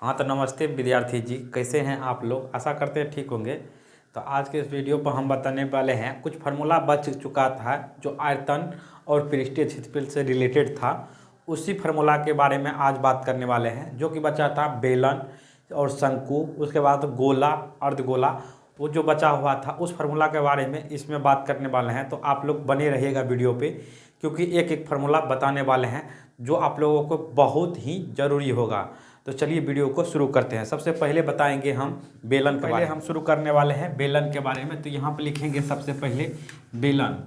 हाँ तो नमस्ते विद्यार्थी जी, कैसे हैं आप लोग। आशा करते हैं ठीक होंगे। तो आज के इस वीडियो पर हम बताने वाले हैं कुछ फार्मूला बच चुका था जो आयतन और पृष्ठीय क्षेत्रफल से रिलेटेड था। उसी फार्मूला के बारे में आज बात करने वाले हैं, जो कि बचा था बेलन और शंकु, उसके बाद गोला, अर्धगोला। वो जो बचा हुआ था उस फार्मूला के बारे में इसमें बात करने वाले हैं। तो आप लोग बने रहिएगा वीडियो पे, क्योंकि एक एक फार्मूला बताने वाले हैं जो आप लोगों को बहुत ही ज़रूरी होगा। तो चलिए वीडियो को शुरू करते हैं। सबसे पहले बताएंगे हम बेलन के बारे में। हम शुरू करने वाले हैं बेलन के बारे में। तो यहाँ पर लिखेंगे सबसे पहले बेलन।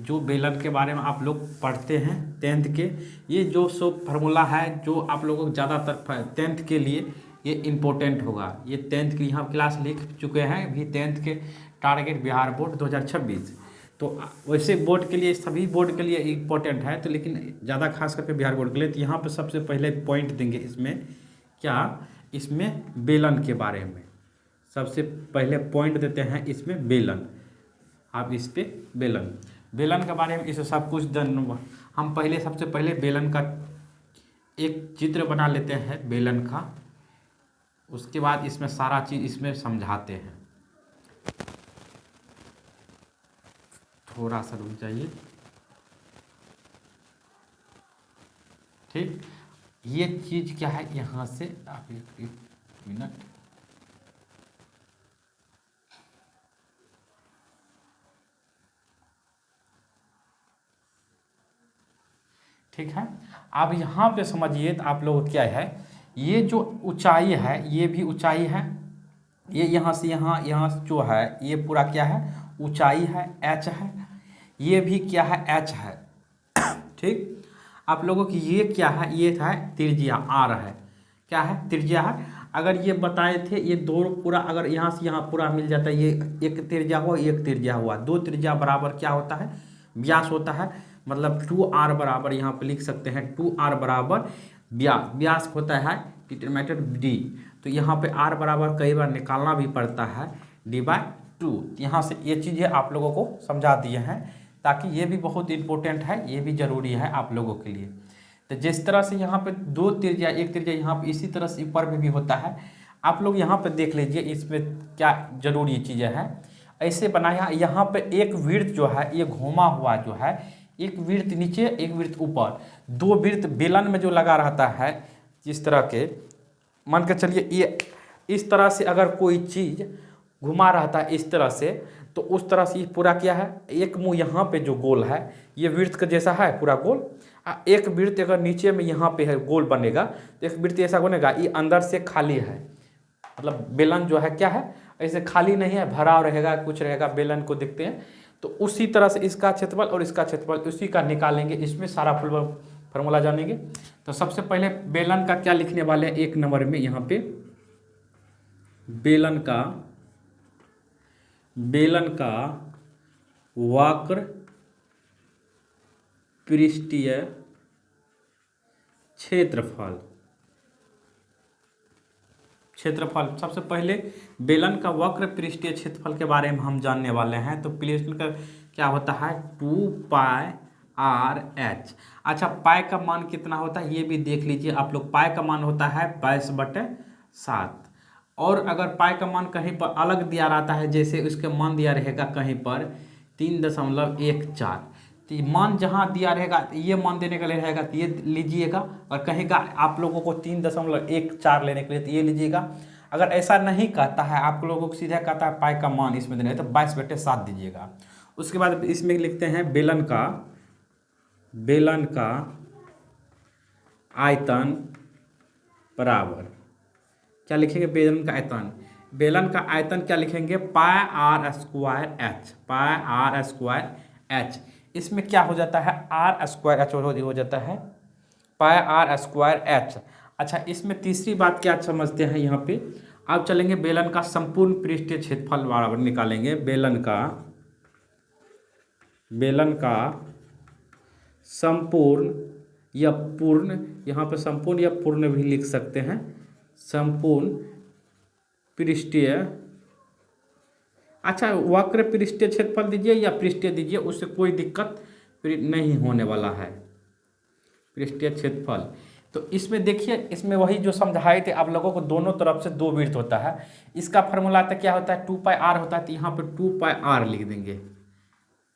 जो बेलन के बारे में आप लोग पढ़ते हैं टेंथ के, ये जो सब फार्मूला है जो आप लोगों को ज़्यादातर टेंथ के लिए ये इम्पोर्टेंट होगा। ये टेंथ की यहाँ क्लास लिख चुके हैं भी, टेंथ के टारगेट बिहार बोर्ड 2026। तो वैसे बोर्ड के लिए, सभी बोर्ड के लिए इम्पोर्टेंट है, तो लेकिन ज़्यादा खास करके बिहार बोर्ड के लिए। तो यहाँ पर सबसे पहले पॉइंट देंगे इसमें, क्या इसमें बेलन के बारे में सबसे पहले पॉइंट देते हैं इसमें बेलन। आप इस पे बेलन के बारे में इसे सब कुछ हम पहले सबसे पहले बेलन का एक चित्र बना लेते हैं बेलन का। उसके बाद इसमें सारा चीज़ इसमें समझाते हैं। थोड़ा सा रुक जाइए, ठीक। ये चीज़ क्या है, यहाँ से आप एक मिनट, ठीक है। आप यहाँ पे समझिए तो आप लोग क्या है, ये जो ऊंचाई है ये भी ऊंचाई है। ये यहाँ से यहाँ जो है ये पूरा क्या है, ऊंचाई है, एच है। ये भी क्या है, एच है, ठीक। आप लोगों की ये क्या है, ये था त्रिज्या, आर है। क्या है, त्रिज्या है। अगर ये बताए थे ये दो पूरा, अगर यहाँ से यहाँ पूरा मिल जाता है, ये एक त्रिज्या हुआ, एक त्रिज्या हुआ, दो त्रिज्या बराबर क्या होता है, व्यास होता है। मतलब 2r बराबर यहाँ पे लिख सकते हैं, 2r बराबर व्यास होता है डिटरमिनेंट d। तो यहाँ पे r बराबर कई बार निकालना भी पड़ता है, d/2। यहाँ से ये चीज़ें आप लोगों को समझा दिए हैं, ताकि ये भी बहुत इंपॉर्टेंट है, ये भी ज़रूरी है आप लोगों के लिए। तो जिस तरह से यहाँ पे दो त्रिज्या, एक त्रिज्या यहाँ पे, इसी तरह से ऊपर में भी होता है। आप लोग यहाँ पे देख लीजिए इसमें क्या जरूरी चीज़ें हैं। ऐसे बनाया, यहाँ पे एक वृत्त जो है ये घुमा हुआ जो है, एक वृत्त नीचे एक वृत्त ऊपर, दो वृत्त बेलन में जो लगा रहता है, जिस तरह के मान के चलिए ये इस तरह से अगर कोई चीज़ घुमा रहता है इस तरह से, तो उस तरह से पूरा क्या है, एक मुंह यहाँ पे जो गोल है ये वृत्त का जैसा है पूरा गोल। एक वृत्त अगर नीचे में यहाँ पे है गोल बनेगा, तो एक वृत्त ऐसा बनेगा, ये अंदर से खाली है। मतलब बेलन जो है क्या है, ऐसे खाली नहीं है, भरा रहेगा, कुछ रहेगा, बेलन को देखते हैं। तो उसी तरह से इसका क्षेत्रफल और इसका क्षेत्रफल उसी का निकालेंगे, इसमें सारा फार्मूला जानेंगे। तो सबसे पहले बेलन का क्या लिखने वाले हैं, एक नंबर में यहाँ पे बेलन का वक्र पृष्ठीय क्षेत्रफल। सबसे पहले बेलन का वक्र पृष्ठीय क्षेत्रफल के बारे में हम जानने वाले हैं। तो बेलन का क्या होता है, 2πr/h। अच्छा, पाई का मान कितना होता है ये भी देख लीजिए आप लोग। पाई का मान होता है 22/7। और अगर पाई का मान कहीं पर अलग दिया रहता है, जैसे उसके मान दिया रहेगा कहीं पर 3.14, तो मान जहाँ दिया रहेगा ये मान देने के लिए रहेगा तो ये लीजिएगा, और कहेगा आप लोगों को 3.14 लेने के लिए तो ये लीजिएगा। अगर ऐसा नहीं कहता है, आप लोगों को सीधा कहता है पाई का मान इसमें देना है, तो 22/7 दीजिएगा। उसके बाद इसमें लिखते हैं बेलन का आयतन बराबर, क्या लिखेंगे, बेलन का आयतन क्या लिखेंगे, πr²h। इसमें क्या हो जाता है, r² हो जाता है πr²h। अच्छा, इसमें तीसरी बात क्या समझते हैं यहाँ पे, अब चलेंगे बेलन का संपूर्ण पृष्ठीय क्षेत्रफल बराबर निकालेंगे। बेलन का संपूर्ण या पूर्ण, यहाँ पे संपूर्ण या पूर्ण भी लिख सकते हैं, संपूर्ण पृष्ठीय, अच्छा वक्र पृष्ठीय क्षेत्रफल दीजिए या पृष्ठीय दीजिए, उससे कोई दिक्कत नहीं होने वाला है। पृष्ठीय क्षेत्रफल तो इसमें देखिए, इसमें वही जो समझाए थे आप लोगों को, दोनों तरफ से दो वृत्त होता है। इसका फार्मूला तो क्या होता है, 2πr होता है, तो यहाँ पे 2πr लिख देंगे।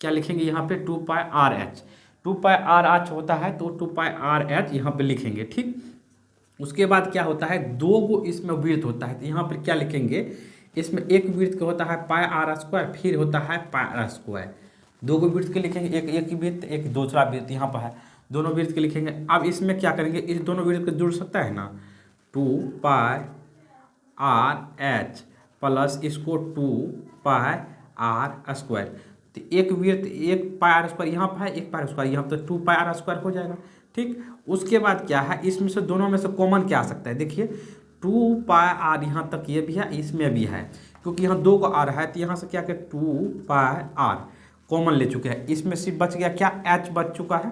क्या लिखेंगे यहाँ पे, 2πrh। 2πrh होता है तो 2πrh यहाँ पे लिखेंगे, ठीक। उसके बाद क्या होता है, दो गो इसमें वृत्त होता है, तो यहाँ पर क्या लिखेंगे, इसमें एक वृत्त का होता है πr², फिर होता है πr²। दो गो वृत्त के लिखेंगे, एक वृत्त, एक दूसरा वृत्त यहाँ पर है, दोनों वृत्त के लिखेंगे। अब इसमें क्या करेंगे, इस दोनों वृत्त को जुड़ सकता है ना, 2πrh प्लस इसको 2πr²। तो एक वृत्त, एक πr² यहाँ पर है, एक πr² यहाँ पर, तो 2πr² हो जाएगा, ठीक। उसके बाद क्या है, इसमें से दोनों में से कॉमन क्या आ सकता है, देखिए 2πr यहाँ तक ये भी है, इसमें भी है, क्योंकि यहाँ दो का r है, तो यहाँ से क्या कर 2πr कॉमन ले चुके हैं। इसमें सिर्फ बच गया क्या, h बच चुका है।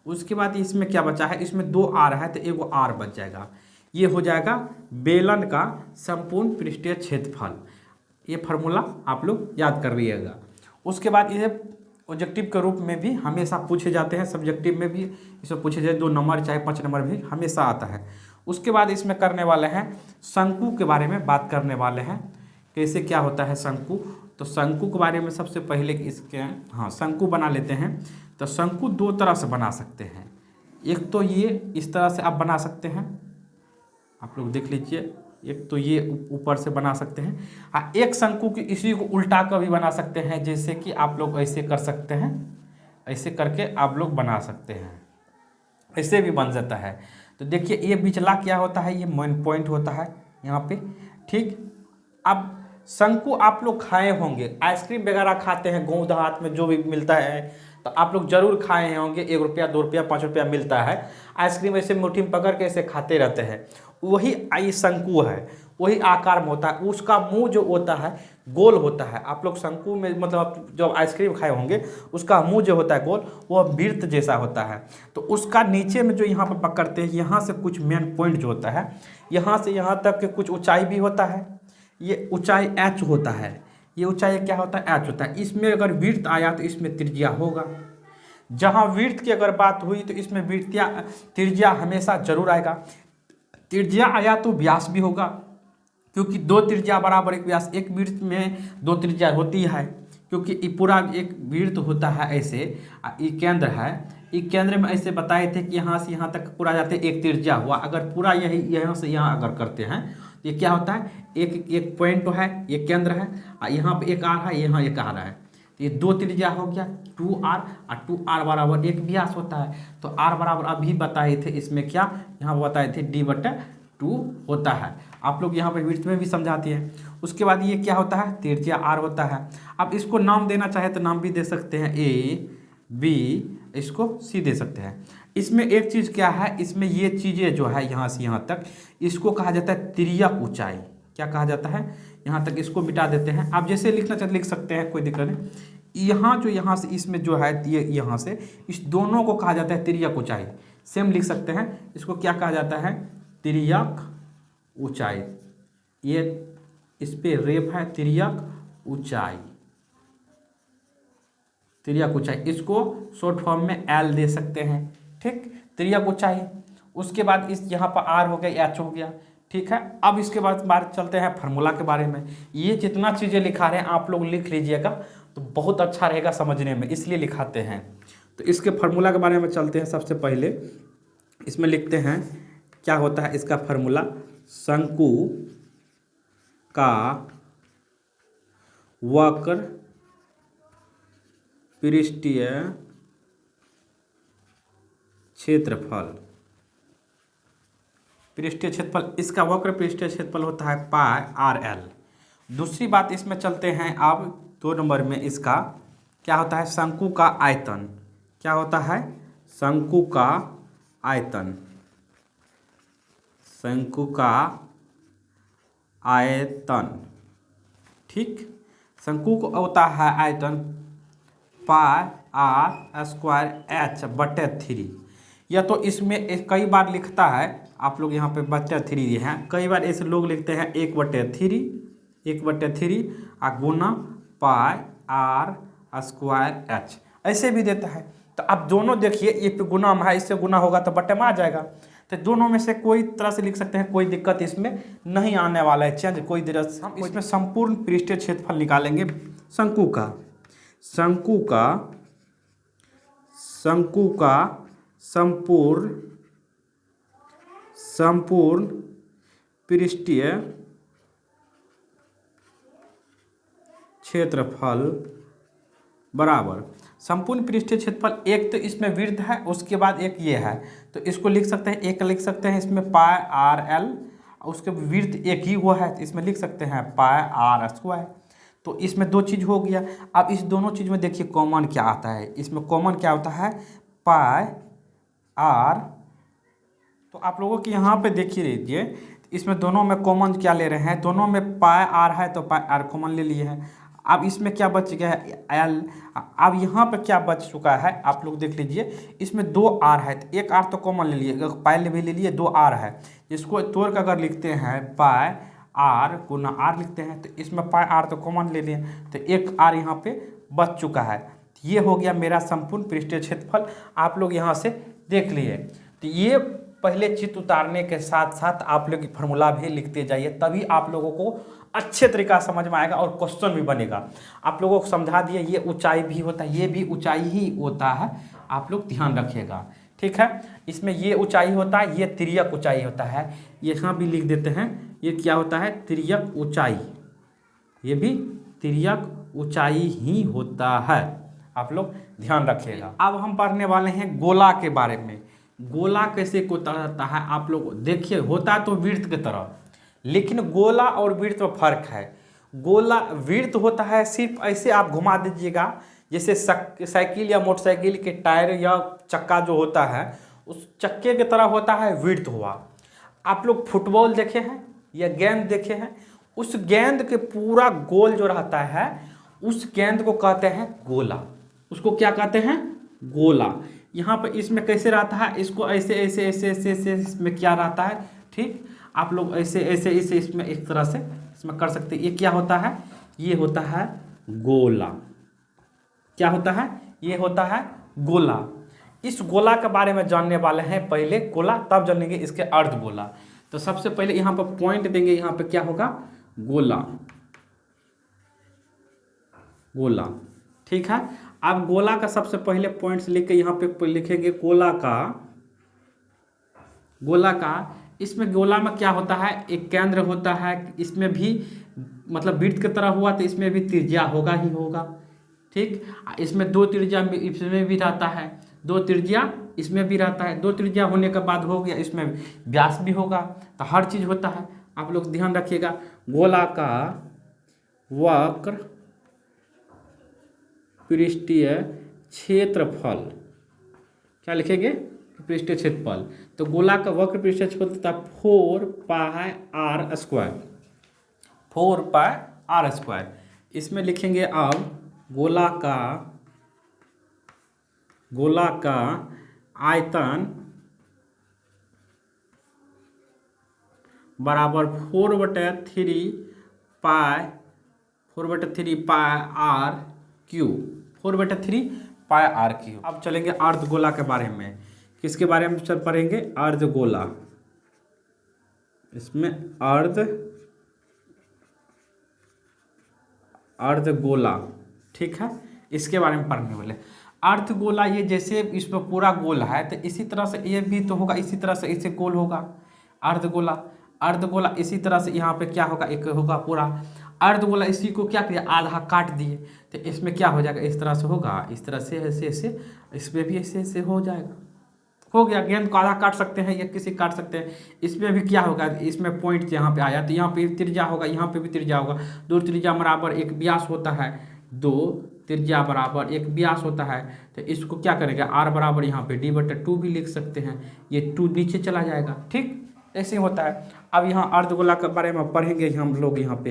उसके बाद इसमें क्या बचा है, इसमें दो r है, तो एक r बच जाएगा। ये हो जाएगा बेलन का संपूर्ण पृष्ठीय क्षेत्रफल। ये फार्मूला आप लोग याद कर रहिएगा। उसके बाद ये ऑब्जेक्टिव के रूप में भी हमेशा पूछे जाते हैं, सब्जेक्टिव में भी इसमें पूछे जाए, 2 नंबर चाहे 5 नंबर भी हमेशा आता है। उसके बाद इसमें करने वाले हैं शंकु के बारे में बात करने वाले हैं, कैसे क्या होता है शंकु। तो शंकु के बारे में सबसे पहले इसके शंकु बना लेते हैं। तो शंकु दो तरह से बना सकते हैं, एक तो ये इस तरह से आप बना सकते हैं, आप लोग देख लीजिए, एक तो ये ऊपर से बना सकते हैं, एक शंकु की इसी को उल्टा कर भी बना सकते हैं, जैसे कि आप लोग ऐसे कर सकते हैं, ऐसे करके आप लोग बना सकते हैं, ऐसे भी बन जाता है। तो देखिए ये बिचला क्या होता है, ये मेन पॉइंट होता है यहाँ पे, ठीक। अब शंकु आप लोग खाए होंगे, आइसक्रीम वगैरह खाते हैं, गाँव देहात में जो भी मिलता है तो आप लोग जरूर खाए होंगे, 1 रुपया 2 रुपया 5 रुपया मिलता है आइसक्रीम, ऐसे मुट्ठी में पकड़ के ऐसे खाते रहते हैं, वही आई शंकु है, वही आकार में होता है। उसका मुंह जो होता है गोल होता है। आप लोग शंकु में मतलब जब आइसक्रीम खाए होंगे, उसका मुंह जो होता है गोल, वह वृत्त जैसा होता है। तो उसका नीचे में जो यहाँ पर पकड़ते हैं, यहाँ से कुछ मेन पॉइंट जो होता है, यहाँ से यहाँ तक के कुछ ऊंचाई भी होता है, ये ऊंचाई h होता है, ये ऊंचाई क्या होता है, h होता है। इसमें अगर वृत्त आया तो इसमें त्रिज्या होगा। जहाँ वृत्त की अगर बात हुई तो इसमें त्रिज्या हमेशा जरूर आएगा। त्रिज्या आया तो व्यास भी होगा, क्योंकि 2 त्रिज्या बराबर 1 व्यास, एक वृत्त में 2 त्रिज्या होती है, क्योंकि ये पूरा एक वृत्त होता है ऐसे, ये केंद्र है, ये केंद्र में ऐसे बताए थे कि यहाँ से यहाँ तक पूरा जाते एक त्रिज्या हुआ। अगर पूरा यही यहाँ से यहाँ अगर करते हैं तो ये क्या होता है, एक पॉइंट है, ये केंद्र है, यहाँ पे एक आर है, यहाँ एक आर है, तो ये 2 त्रिज्या हो गया 2r, और 2r बराबर 1 व्यास होता है। तो r बराबर अभी बताए थे, इसमें क्या यहाँ बताए थे d/2 होता है। आप लोग यहाँ पे वृत्त में भी समझाते हैं। उसके बाद ये क्या होता है, त्रिज्या r होता है। अब इसको नाम देना चाहे तो नाम भी दे सकते हैं, a b, इसको c दे सकते हैं। इसमें एक चीज़ क्या है, इसमें ये चीज़ें जो है यहाँ से यहाँ तक, इसको कहा जाता है तिर्यक ऊंचाई। क्या कहा जाता है, यहाँ तक इसको मिटा देते हैं। आप जैसे लिखना चाहते लिख सकते हैं, कोई दिक्कत नहीं। यहाँ जो यहाँ से इसमें जो है ये यहाँ से इस दोनों को कहा जाता है तिर्यक ऊंचाई। सेम लिख सकते हैं, इसको क्या कहा जाता है, तिर्यक ऊंचाई। ये इस पे रेप है, तिर्यक ऊंचाई, तिर्यक ऊंचाई, इसको शॉर्ट फॉर्म में एल दे सकते हैं, ठीक, तिर्यक ऊंचाई। उसके बाद इस यहाँ पर आर हो गया, एच हो गया, ठीक है। अब इसके बाद बात चलते हैं फार्मूला के बारे में। ये जितना चीज़ें लिखा रहे हैं आप लोग लिख लीजिएगा तो बहुत अच्छा रहेगा समझने में, इसलिए लिखाते हैं। तो इसके फार्मूला के बारे में चलते हैं। सबसे पहले इसमें लिखते हैं क्या होता है इसका फार्मूला, शंकु का वक्र पृष्ठीय क्षेत्रफल, पृष्ठीय क्षेत्रफल, इसका वक्र पृष्ठीय क्षेत्रफल होता है πrl। दूसरी बात इसमें चलते हैं अब 2 नंबर में, इसका क्या होता है, शंकु का आयतन। क्या होता है, शंकु का आयतन, शंकु का आयतन, ठीक। शंकु को होता है आयतन πr²h/3। या तो इसमें कई बार लिखता है, आप लोग यहाँ पे /3 हैं, कई बार ऐसे लोग लिखते हैं 1/3 गुना πr²h, ऐसे भी देता है। तो अब दोनों देखिए, ये पे गुना में है, इससे गुना होगा तो बटे में आ जाएगा। तो दोनों में से कोई तरह से लिख सकते हैं, कोई दिक्कत इसमें नहीं आने वाला है। चेंज कोई तरह से हम इसमें संपूर्ण पृष्ठीय क्षेत्रफल निकालेंगे शंकु का। शंकु का संपूर्ण पृष्ठीय क्षेत्रफल बराबर संपूर्ण पृष्ठीय क्षेत्रफल, एक तो इसमें वृत्त है, उसके बाद एक ये है, तो इसको लिख सकते हैं, एक लिख सकते हैं इसमें पाई आर एल, उसके वृत्त एक ही हुआ है तो इसमें लिख सकते हैं पाई आर स्क्वायर। तो इसमें दो चीज़ हो गया। अब इस दोनों चीज़ में देखिए कॉमन क्या आता है, इसमें कॉमन क्या होता है पाई आर। तो आप लोगों की यहाँ पे देखिए लीजिए, इसमें दोनों में कॉमन क्या ले रहे हैं, दोनों में पाई आर है तो पाई आर कॉमन ले लिए हैं। अब इसमें क्या बच गया है एल। अब यहाँ पे क्या बच चुका है आप लोग देख लीजिए, इसमें दो आर है तो एक आर तो कॉमन ले लिए, पाई भी ले लिए, दो आर है, इसको तोड़ कर अगर लिखते हैं पाई आर गुना आर लिखते हैं तो इसमें पाई आर तो कॉमन ले लिए, तो एक आर यहाँ पे बच चुका है। ये हो गया मेरा संपूर्ण पृष्ठीय क्षेत्रफल, आप लोग यहाँ से देख लिए। तो ये पहले चित्र उतारने के साथ साथ आप लोग फार्मूला भी लिखते जाइए, तभी आप लोगों को अच्छे तरीका समझ में आएगा और क्वेश्चन भी बनेगा। आप लोगों को समझा दिए, ये ऊंचाई भी होता है, ये भी ऊंचाई ही होता है, आप लोग ध्यान रखिएगा, ठीक है। इसमें ये ऊंचाई होता है, ये तिर्यक ऊंचाई होता है, ये यहाँ भी लिख देते हैं, ये क्या होता है तिर्यक ऊंचाई, ये भी तिर्यक ऊंचाई ही होता है, आप लोग ध्यान रखिएगा। अब हम पढ़ने वाले हैं गोला के बारे में। गोला कैसे को तरहता है आप लोग देखिए, होता तो वृत्त की तरह, लेकिन गोला और वृत्त में फर्क है। गोला वृत्त होता है सिर्फ ऐसे आप घुमा दीजिएगा, जैसे साइकिल या मोटरसाइकिल के टायर या चक्का जो होता है उस चक्के की तरह होता है, वृत्त हुआ। आप लोग फुटबॉल देखे हैं या गेंद देखे हैं, उस गेंद के पूरा गोल जो रहता है उस गेंद को कहते हैं गोला, उसको क्या कहते हैं गोला। यहाँ पर इसमें कैसे रहता है, इसको ऐसे ऐसे ऐसे ऐसे ऐसे इसमें क्या रहता है, ठीक, आप लोग ऐसे ऐसे ऐसे इसमें एक तरह से इसमें कर सकते हैं। ये क्या होता है, ये होता है गोला। क्या होता है, ये होता है गोला। इस गोला के बारे में जानने वाले हैं, पहले गोला तब जानेंगे इसके अर्ध गोला। तो सबसे पहले यहाँ पर पॉइंट देंगे, यहाँ पे क्या होगा गोला, गोला, ठीक है। अब गोला का सबसे पहले पॉइंट्स लिख के यहाँ पे लिखेंगे गोला का। इसमें गोला में क्या होता है, एक केंद्र होता है, इसमें भी मतलब वृत्त की तरह हुआ तो इसमें भी त्रिज्या होगा ही होगा, ठीक। इसमें दो त्रिज्या इसमें भी रहता है, दो त्रिज्या इसमें भी रहता है, दो त्रिज्या होने के बाद हो गया इसमें व्यास भी होगा, तो हर चीज़ होता है, आप लोग ध्यान रखिएगा। गोला का वक्र पृष्ठीय क्षेत्रफल, क्या लिखेंगे पृष्ठीय क्षेत्रफल, तो गोला का वक्र पृष्ठीय क्षेत्रफल था 4 pi r square, 4 pi r square. इसमें लिखेंगे अब गोला का आयतन बराबर 4/3 pi r cube, 4/3 pi r cube. अब चलेंगे अर्धगोला के बारे में। किसके बारे में सब पढ़ेंगे, अर्धगोला। इसमें अर्धगोला, ठीक है, इसके बारे में पढ़ने वाले। अर्धगोला ये जैसे इसमें पूरा गोल है तो इसी तरह से ये भी तो होगा, इसी तरह से इसे गोल होगा अर्धगोला इसी तरह से यहाँ पे क्या होगा, एक होगा पूरा अर्धगोला। इसी को क्या किया, आधा काट दिए तो इसमें क्या हो जाएगा, इस तरह से होगा, इस तरह से ऐसे ऐसे, इसमें भी ऐसे ऐसे हो जाएगा, हो गया। गेंद को आधा काट सकते हैं या किसी काट सकते हैं। इसमें भी क्या होगा, इसमें पॉइंट यहाँ पे आया तो यहाँ पे त्रिज्या होगा, यहाँ पे भी त्रिज्या होगा, दो त्रिज्या बराबर एक व्यास होता है, दो त्रिज्या बराबर एक व्यास होता है, तो इसको क्या करेंगे आर बराबर यहाँ पे d/2 भी लिख सकते हैं, ये 2 नीचे चला जाएगा, ठीक, ऐसे ही होता है। अब यहाँ अर्धगोला के बारे में पढ़ेंगे हम लोग, यहाँ पे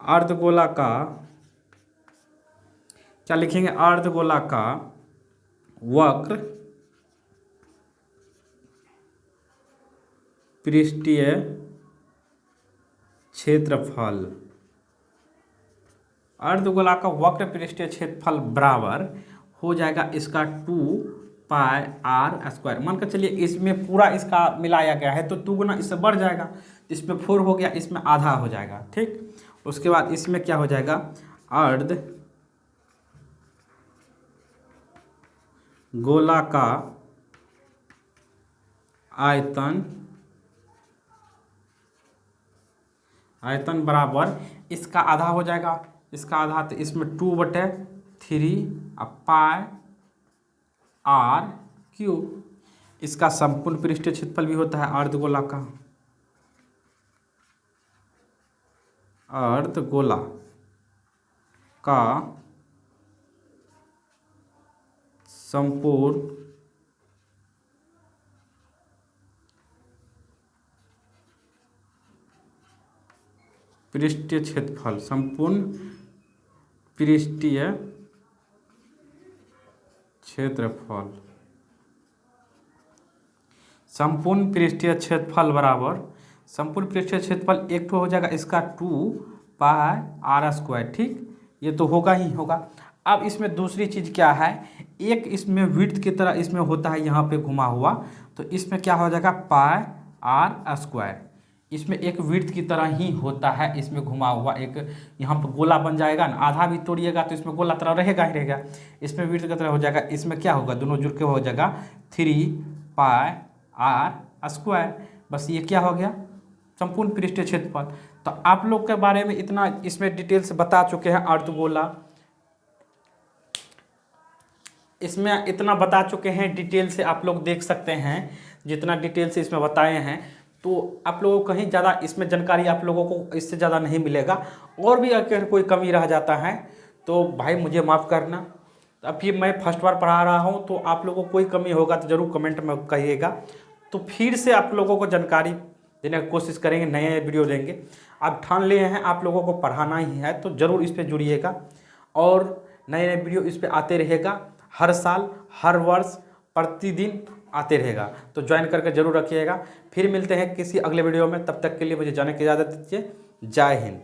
अर्धगोला का क्या लिखेंगे, अर्धगोला का वक्र पृष्ठीय क्षेत्रफल अर्धगोला का वक्र पृष्ठीय क्षेत्रफल बराबर हो जाएगा इसका 2πr²। मान कर चलिए इसमें पूरा इसका मिलाया गया है तो 2 गुना इससे बढ़ जाएगा, इसमें 4 हो गया, इसमें आधा हो जाएगा। ठीक, उसके बाद इसमें क्या हो जाएगा, अर्ध गोला का आयतन बराबर इसका आधा हो जाएगा, इसका आधा तो इसमें 2/3 πr²। इसका संपूर्ण पृष्ठीय क्षेत्रफल भी होता है अर्धगोला का, अर्धगोला का संपूर्ण पृष्ठीय क्षेत्रफल, संपूर्ण पृष्ठीय क्षेत्रफल, संपूर्ण पृष्ठीय क्षेत्रफल बराबर संपूर्ण पृष्ठीय क्षेत्रफल एक तो हो जाएगा इसका 2πr²। ठीक, ये तो होगा ही होगा। अब इसमें दूसरी चीज़ क्या है, एक इसमें विड्थ की तरह इसमें होता है यहाँ पे घुमा हुआ, तो इसमें क्या हो जाएगा πr²। इसमें एक विड्थ की तरह ही होता है, इसमें घुमा हुआ एक यहाँ पर गोला बन जाएगा ना, आधा भी तोड़िएगा तो इसमें गोला तरह रहेगा ही रहेगा, इसमें विड्थ की तरह हो जाएगा। इसमें क्या होगा, दोनों जुड़ के हो जाएगा 3πr²। बस ये क्या हो गया, संपूर्ण पृष्ठीय क्षेत्रफल। तो आप लोग के बारे में इतना इसमें डिटेल से बता चुके हैं, अर्धगोला इसमें इतना बता चुके हैं डिटेल से, आप लोग देख सकते हैं जितना डिटेल से इसमें बताए हैं। तो आप लोगों को कहीं ज़्यादा इसमें जानकारी आप लोगों को इससे ज़्यादा नहीं मिलेगा। और भी अगर कोई कमी रह जाता है तो भाई मुझे माफ़ करना। अब ये मैं फर्स्ट बार पढ़ा रहा हूँ, तो आप लोगों को कोई कमी होगा तो ज़रूर कमेंट में कहिएगा, तो फिर से आप लोगों को जानकारी देने की कोशिश करेंगे, नए वीडियो देंगे। आप ठान लिए हैं आप लोगों को पढ़ाना ही है तो ज़रूर इस पर जुड़िएगा, और नए नए वीडियो इस पर आते रहेगा, हर साल हर वर्ष प्रतिदिन आते रहेगा, तो ज्वाइन करके जरूर रखिएगा। फिर मिलते हैं किसी अगले वीडियो में, तब तक के लिए मुझे जाने की इजाज़त दीजिए। जय हिंद।